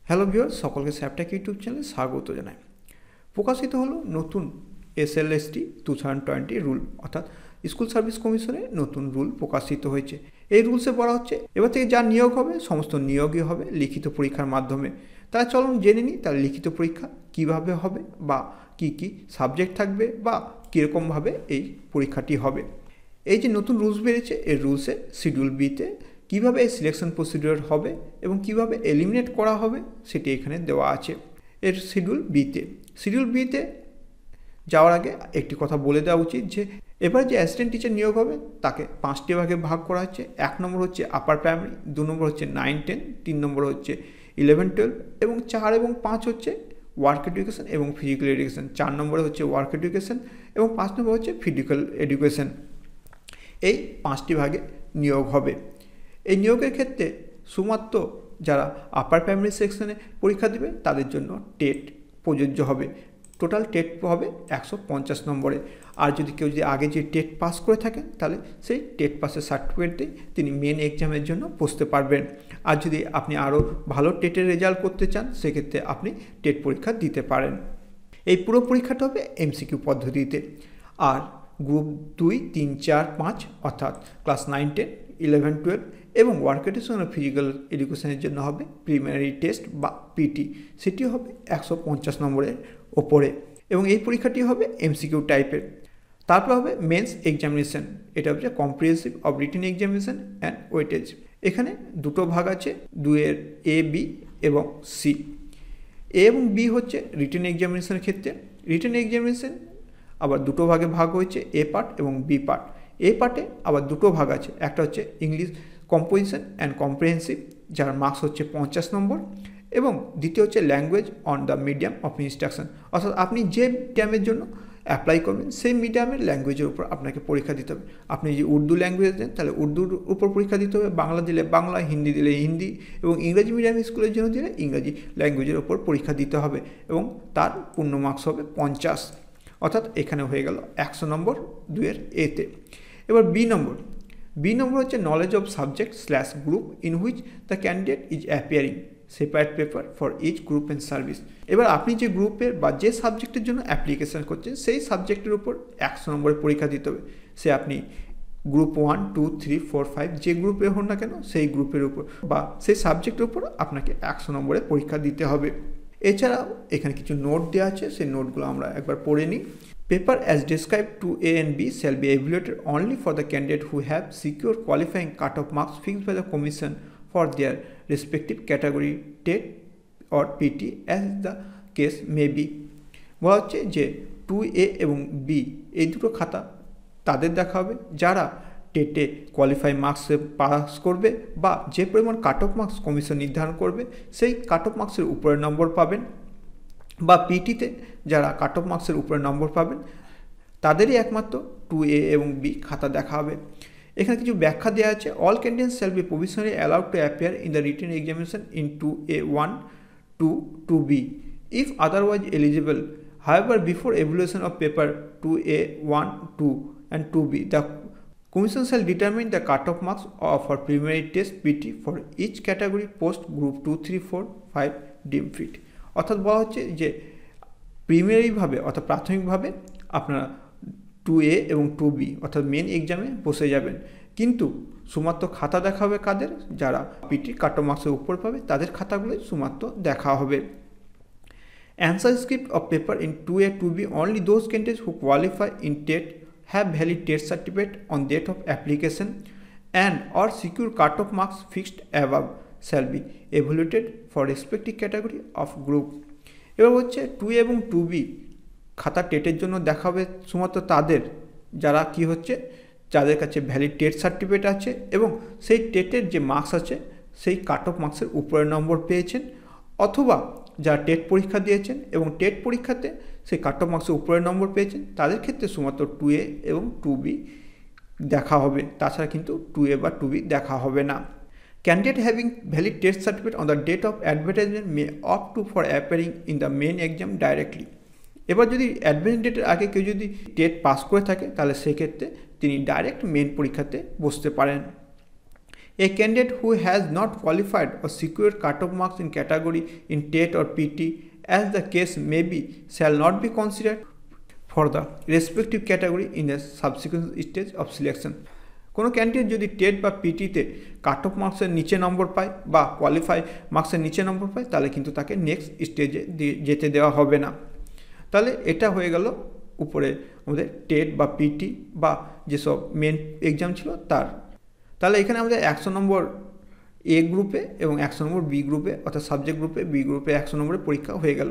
Hello viewers, সকলকে স্যাপটেক YouTube চ্যানেলে স্বাগত জানাই। প্রকাশিত হলো নতুন SLST 2020 রুল, অর্থাৎ স্কুল সার্ভিস কমিশনের নতুন রুল প্রকাশিত হয়েছে। এই রুলসে বলা হচ্ছে এবার থেকে যা নিয়োগ হবে সমস্ত নিয়োগই হবে লিখিত পরীক্ষার মাধ্যমে। তারা চলুন জেনে নিই তার লিখিত পরীক্ষা কিভাবে হবে বা কি কি সাবজেক্ট থাকবে বা কীরকমভাবে এই পরীক্ষাটি হবে। এই যে নতুন রুলস বেরিয়েছে, এই রুলসে শিডিউল বিতে কীভাবে এই সিলেকশন প্রসিডিওর হবে এবং কিভাবে এলিমিনেট করা হবে সেটি এখানে দেওয়া আছে। এর শিডিউল বিতে যাওয়ার আগে একটি কথা বলে দেওয়া উচিত যে এবার যে অ্যাসিস্ট্যান্ট টিচার নিয়োগ হবে তাকে 5টি ভাগে ভাগ করা হচ্ছে। 1 নম্বর হচ্ছে আপার প্রাইমারি, 2 নম্বর হচ্ছে 9-10, 3 নম্বর হচ্ছে 11-12 এবং 4 এবং 5 হচ্ছে ওয়ার্ক এডুকেশন এবং ফিজিক্যাল এডুকেশন। 4 নম্বরে হচ্ছে ওয়ার্ক এডুকেশন এবং 5 নম্বর হচ্ছে ফিজিক্যাল এডুকেশন। এই 5টি ভাগে নিয়োগ হবে। এই নিয়োগের ক্ষেত্রে শুধুমাত্র যারা আপার প্রাইমারি সেকশনে পরীক্ষা দেবে তাদের জন্য টেট প্রযোজ্য হবে। টোটাল টেট হবে 150 নম্বরে। আর যদি কেউ আগে যে টেট পাস করে থাকেন তাহলে সেই টেট পাসের সার্টিফিকেট দিয়ে তিনি মেন এক্সামের জন্য বসতে পারবেন। আর যদি আপনি আরও ভালো টেটের রেজাল্ট করতে চান সেক্ষেত্রে আপনি টেট পরীক্ষা দিতে পারেন। এই পুরো পরীক্ষাটা হবে MCQ পদ্ধতিতে। আর গ্রুপ 2, 3, 4, 5 অর্থাৎ ক্লাস 9, 10, 11, 12 এবং ওয়ার্ক এডুকেশন ও ফিজিক্যাল এডুকেশনের জন্য হবে প্রিলিমিনারি টেস্ট বা পিটি, সেটি হবে 150 নম্বরের ওপরে এবং এই পরীক্ষাটি হবে MCQ টাইপের। তারপর হবে মেন্স এক্সামিনেশন, এটা হচ্ছে comprehensive of written examination and weightage. এখানে দুটো ভাগ আছে, 2-এর A, B এবং C। A এবং B হচ্ছে রিটেন এক্সামিনেশনের ক্ষেত্রে। রিটেন এক্সামিনেশন আবার দুটো ভাগে ভাগ হয়েছে, A পার্ট এবং B পার্ট। A পার্টে আবার দুটো ভাগ আছে, একটা হচ্ছে ইংলিশ কম্পোজিশন অ্যান্ড কম্প্রিহেন্সিভ যার মার্কস হচ্ছে 50 নম্বর এবং দ্বিতীয় হচ্ছে language on the medium of instruction, অর্থাৎ আপনি যে মিডিয়ামের জন্য অ্যাপ্লাই করবেন সেই মিডিয়ামের ল্যাঙ্গুয়েজের উপর আপনাকে পরীক্ষা দিতে হবে। আপনি যদি উর্দু ল্যাঙ্গুয়েজ দেন তাহলে উর্দুর উপর পরীক্ষা দিতে হবে, বাংলা দিলে বাংলা, হিন্দি দিলে হিন্দি এবং ইংরাজি মিডিয়াম স্কুলের জন্য দিলে ইংরাজি ল্যাঙ্গুয়েজের উপর পরীক্ষা দিতে হবে এবং তার পূর্ণ মার্কস হবে 50, অর্থাৎ এখানে হয়ে গেল 100 নম্বর 2-এর এতে। এবার বি নম্বর হচ্ছে knowledge of subject slash group in which the candidate is appearing, separate paper for each group and service. এবার আপনি যে গ্রুপের বা যে সাবজেক্টের জন্য অ্যাপ্লিকেশান করছেন সেই সাবজেক্টের উপর 100 নম্বরের পরীক্ষা দিতে হবে। সে আপনি গ্রুপ 1, 2, 3, 4, 5 যে গ্রুপে হন না কেন সেই গ্রুপের উপর বা সেই সাবজেক্টের উপর আপনাকে 100 নম্বরের পরীক্ষা দিতে হবে। এছাড়াও এখানে কিছু নোট দেওয়া আছে, সেই নোটগুলো আমরা একবার পড়ে নিই। Paper as described to A and B shall be evaluated only for the candidate who have secured qualifying cut-off marks fixed by the Commission for their respective category TET or PT as the case may be। বলা হচ্ছে যে 2A এবং B এই দুটো খাতা তাদের দেখা হবে যারা টেটে কোয়ালিফাই মার্কসে পাস করবে বা যে পরিমাণ কাট অফ মার্কস কমিশন নির্ধারণ করবে সেই কাট অফ মার্কসের উপরে নম্বর পাবেন, বা পিটিতে যারা কাট অফ মার্কসের উপরে নম্বর পাবেন তাদেরই একমাত্র 2A এবং B খাতা দেখা হবে। এখানে কিছু ব্যাখ্যা দেওয়া আছে। All candidates shall be provisionally allowed to appear in the written examination in 2A1 to 2B if otherwise eligible. However, before evaluation of paper 2A1, 2 and 2B, the Commission shall determine the cut-off marks for preliminary test PT for each category post group 2, 3, 4, 5 deemed fit। অর্থাৎ বলা হচ্ছে যে প্রিলিমিনারিভাবে অর্থাৎ প্রাথমিকভাবে আপনারা 2A এবং 2B অর্থাৎ main এক্সামে বসে যাবেন, কিন্তু শুধুমাত্র খাতা দেখা হবে কাদের, যারা পিটি কাট অফ মার্কসের উপর পাবে তাদের খাতাগুলোই শুধুমাত্র দেখা হবে। Answer script of paper in 2A, 2B only those candidates who qualify in TET have valid TET certificate on date of application and or secure cut-off marks fixed above shall be evaluated for respective category of group। এবার হচ্ছে 2A এবং 2B খাতা টেটের জন্য দেখা হবে শুধুমাত্র তাদের যারা কি হচ্ছে যাদের কাছে ভ্যালিড টেট সার্টিফিকেট আছে এবং সেই টেটের যে মার্কস আছে সেই কাট অফ মার্কসের উপরের নম্বর পেয়েছেন, অথবা যারা টেট পরীক্ষা দিয়েছেন এবং টেট পরীক্ষাতে সেই কাট অফ মার্কসের উপরের নম্বর পেয়েছেন তাদের ক্ষেত্রে শুধুমাত্র 2A এবং 2B দেখা হবে, তাছাড়া কিন্তু 2A বা 2B দেখা হবে না। Candidate having valid test certificate on the date of advertisement may opt to for appearing in the main exam directly। এবার যদি অ্যাডমিশন ডেটের আগে কেউ যদি টেট পাস করে থাকে তাহলে সেক্ষেত্রে তিনি ডাইরেক্ট মেন পরীক্ষাতে বসতে পারেন। A candidate who has not qualified or secured cutoff marks in category in TET or PT, as the case may be, shall not be considered for the respective category in a subsequent stage of selection. কোনো candidate যদি TET বা পিটিতে cut off মার্কসের নিচে নম্বর পায় বা qualify মার্কসের নিচে নম্বর পায়, তাহলে কিন্তু তাকে নেক্সট স্টেজে যেতে দেওয়া হবে না। তাহলে এটা হয়ে গেল উপরে আমাদের টেট বা পিটি বা যেসব মেন এক্সাম ছিল তার। তাহলে এখানে আমাদের 100 নম্বর এ গ্রুপে এবং 100 নম্বর বি গ্রুপে অর্থাৎ সাবজেক্ট গ্রুপে বি গ্রুপে 100 নম্বরের পরীক্ষা হয়ে গেল।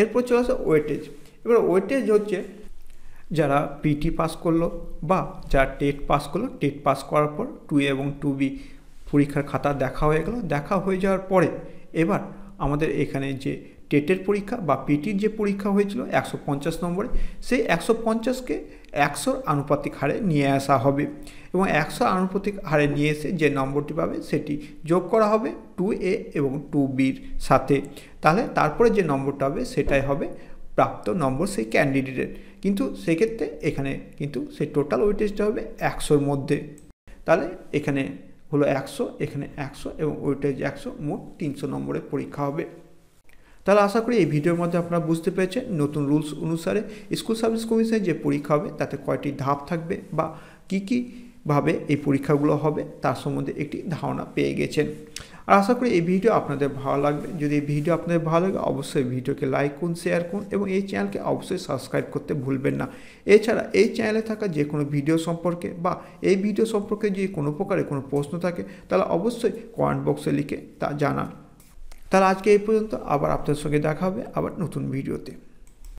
এরপর চলে আসে ওয়েটেজ। এবার ওয়েটেজ হচ্ছে যারা পিটি পাস করলো বা যারা টেট পাস করলো, টেট পাস করার পর 2A এবং 2B পরীক্ষার খাতা দেখা হয়ে গেল। দেখা হয়ে যাওয়ার পরে এবার আমাদের এখানে যে টেটের পরীক্ষা বা পিটির যে পরীক্ষা হয়েছিল 150 নম্বরে, সেই 150কে 100 আনুপাতিক হারে নিয়ে আসা হবে এবং 100 আনুপাতিক হারে নিয়ে এসে যে নম্বরটি পাবে সেটি যোগ করা হবে 2A এবং 2Bর সাথে। তাহলে তারপরে যে নম্বরটা হবে সেটাই হবে প্রাপ্ত নম্বর সেই ক্যান্ডিডেটের। কিন্তু সেক্ষেত্রে এখানে কিন্তু সেই টোটাল ওয়েটেজটা হবে 100-র মধ্যে। তাহলে এখানে হলো 100, এখানে 100 এবং ওয়েটেজ 100, মোট 300 নম্বরের পরীক্ষা হবে। তাহলে আশা করি এই ভিডিওর মধ্যে আপনারা বুঝতে পেরেছেন নতুন রুলস অনুসারে স্কুল সার্ভিস কমিশনের যে পরীক্ষা হবে তাতে কয়টি ধাপ থাকবে বা কী ভাবে এই পরীক্ষাগুলো হবে তার সম্বন্ধে একটি ধারণা পেয়ে গেছেন। আর আশা করি এই ভিডিও আপনাদের ভালো লাগবে। যদি এই ভিডিও আপনাদের ভালো লাগে অবশ্যই ভিডিওকে লাইক করুন, শেয়ার করুন এবং এই চ্যানেলকে অবশ্যই সাবস্ক্রাইব করতে ভুলবেন না। এছাড়া এই চ্যানেলে থাকা যে কোনো ভিডিও সম্পর্কে বা এই ভিডিও সম্পর্কে যদি কোনো প্রকারে কোনো প্রশ্ন থাকে তাহলে অবশ্যই কমেন্ট বক্সে লিখে তা জানান। তাহলে আজকে এই পর্যন্ত, আবার আপনাদের সঙ্গে দেখা হবে আবার নতুন ভিডিওতে।